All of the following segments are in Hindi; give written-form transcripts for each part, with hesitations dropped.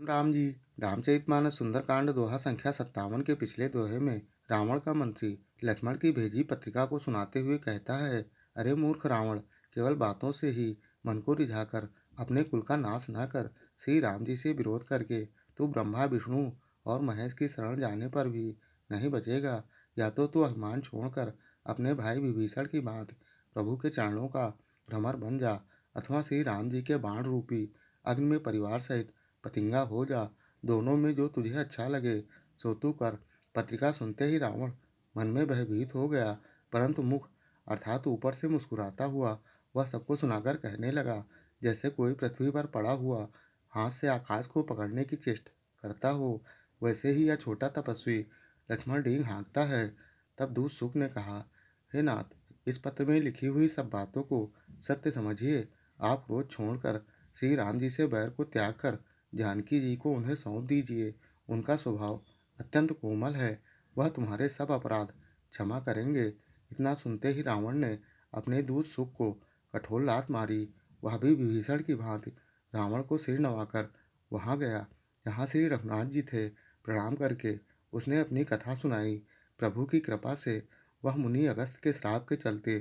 राम जी। रामचरितमानस सुंदरकांड दोहा संख्या 57 के पिछले दोहे में रावण का मंत्री लक्ष्मण की भेजी पत्रिका को सुनाते हुए कहता है, अरे मूर्ख रावण, केवल बातों से ही मन को रिझाकर अपने कुल का नाश न कर। श्री राम जी से विरोध करके तू ब्रह्मा विष्णु और महेश की शरण जाने पर भी नहीं बचेगा। या तो तू अभिमान छोड़कर अपने भाई विभीषण की भांति प्रभु के चरणों का भ्रमर बन जा, अथवा श्री राम जी के बाण रूपी अग्नि में परिवार सहित पतिंगा हो जा। दोनों में जो तुझे अच्छा लगे सो तू कर। पत्रिका सुनते ही रावण मन में भयभीत हो गया, परंतु मुख अर्थात ऊपर से मुस्कुराता हुआ वह सबको सुनाकर कहने लगा, जैसे कोई पृथ्वी पर पड़ा हुआ हाथ से आकाश को पकड़ने की चेष्टा करता हो, वैसे ही यह छोटा तपस्वी लक्ष्मण डींग हाँकता है। तब दूत शुक ने कहा, हे नाथ, इस पत्र में लिखी हुई सब बातों को सत्य समझिए। आप क्रोध छोड़कर श्री राम जी से बैर को त्याग कर जानकी जी को उन्हें सौंप दीजिए। उनका स्वभाव अत्यंत कोमल है, वह तुम्हारे सब अपराध क्षमा करेंगे। इतना सुनते ही रावण ने अपने दूत सुख को कठोर लात मारी। वह भी विभीषण की भांति रावण को सिर नवाकर वहां गया जहाँ श्री रघुनाथ जी थे। प्रणाम करके उसने अपनी कथा सुनाई। प्रभु की कृपा से वह मुनि अगस्त के श्राप के चलते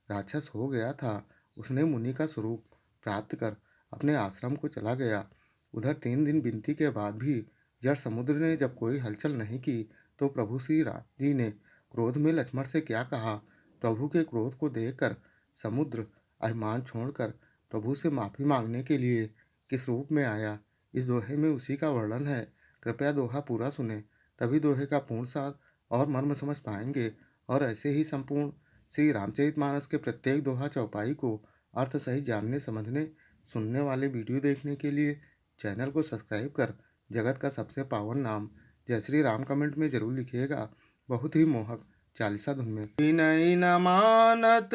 राक्षस हो गया था। उसने मुनि का स्वरूप प्राप्त कर अपने आश्रम को चला गया। उधर 3 दिन विनती के बाद भी जड़ समुद्र ने जब कोई हलचल नहीं की, तो प्रभु श्री राम जी ने क्रोध में लक्ष्मण से क्या कहा। प्रभु के क्रोध को देखकर समुद्र अभिमान छोड़कर प्रभु से माफी मांगने के लिए किस रूप में आया, इस दोहे में उसी का वर्णन है। कृपया दोहा पूरा सुने, तभी दोहे का पूर्ण सार और मर्म समझ पाएंगे। और ऐसे ही संपूर्ण श्री रामचरितमानस के प्रत्येक दोहा चौपाई को अर्थ सहित जानने समझने सुनने वाले वीडियो देखने के लिए चैनल को सब्सक्राइब कर जगत का सबसे पावन नाम जय श्री राम कमेंट में जरूर लिखिएगा। बहुत ही मोहक चालीसा धुन में। विनय न मानत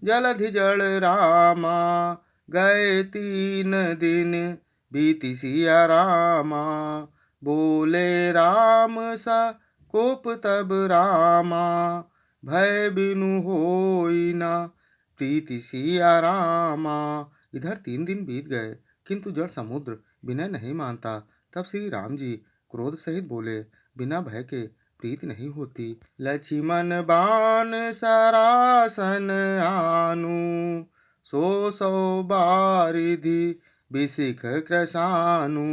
जलधि जल रामा, गए 3 दिन बीति सिया रामा। बोले राम सा कोप तब रामा, भय बिनु होई न प्रीति सिया रामा। इधर 3 दिन बीत गए, किंतु जड़ समुद्र विनय नहीं मानता। तब श्री राम जी क्रोध सहित बोले, बिना भय के प्रीति नहीं होती। लक्ष्मण बाण सरासन आनु, सो बारिधि बिसिख कृशानु।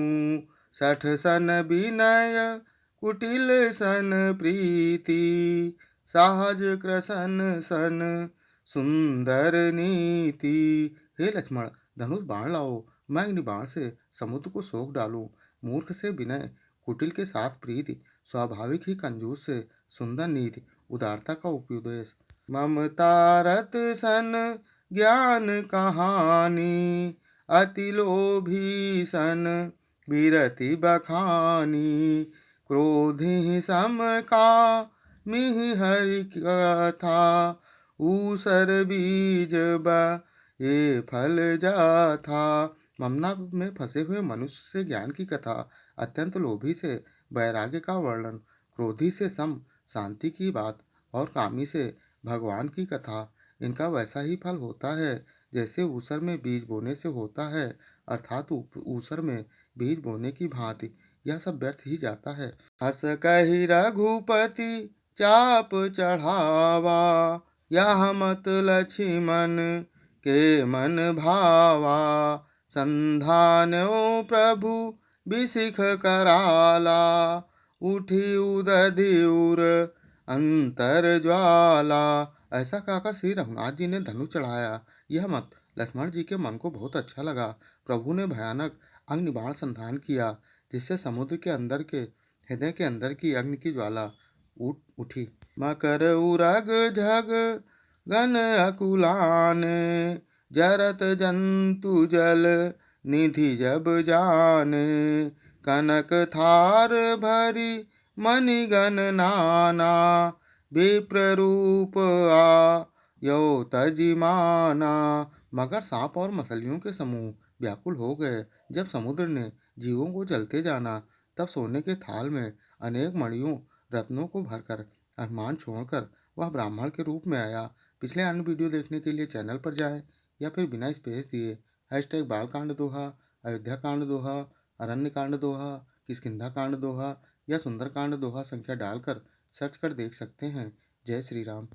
60 सन विनय कुटिल सन प्रीति, सहज कृशन सन सुंदर नीति। हे लक्ष्मण, धनुष बाण लाओ, मैं अग्नि बाण से समुद्र को सोख डालूं। मूर्ख से विनय, कुटिल के साथ प्रीति, स्वाभाविक ही कंजूस से सुंदर नीति, उदारता का उपदेश। ममता रत सन ज्ञान कहानी, अति लोभी सन विरति बखानी। क्रोधि सम का मिहि हरि कथा, ऊसर बीज ये फल जाथा। ममना में फंसे हुए मनुष्य से ज्ञान की कथा, अत्यंत लोभी से वैराग्य का वर्णन, क्रोधी से सम शांति की बात और कामी से भगवान की कथा, इनका वैसा ही फल होता है जैसे ऊसर में बीज बोने से होता है, अर्थात ऊसर में बीज बोने की भांति यह सब व्यर्थ ही जाता है। हस कहि रघुपति चाप चढ़ावा, यह मत लक्ष्मण के मन भावा। संधानो प्रभु बिसिख कराला, उठी उदधि उर अंतर ज्वाला। ऐसा कहकर श्री रघुनाथ जी ने धनुष चढ़ाया। यह मत लक्ष्मण जी के मन को बहुत अच्छा लगा। प्रभु ने भयानक अग्निबाण संधान किया, जिससे समुद्र के अंदर के हृदय के अंदर की अग्नि की ज्वाला उठी। मकर उरग झग गन अकुलान, जरत जंतु जल निधि जब जाने। कनक थार भरी मणिगण नाना, विप्र रूप आ यो तजिमाना। मगर सांप और मछलियों के समूह व्याकुल हो गए। जब समुद्र ने जीवों को जलते जाना, तब सोने के थाल में अनेक मणियों रत्नों को भरकर अभिमान छोड़कर वह ब्राह्मण के रूप में आया। पिछले अन्य वीडियो देखने के लिए चैनल पर जाएं या फिर बिना स्पेस दिए #बालकांड दोहा, अयोध्या कांड दोहा, अरण्य कांड दोहा, किष्किंधा कांड दोहा या सुंदर कांड दोहा संख्या डालकर सर्च कर देख सकते हैं। जय श्री राम।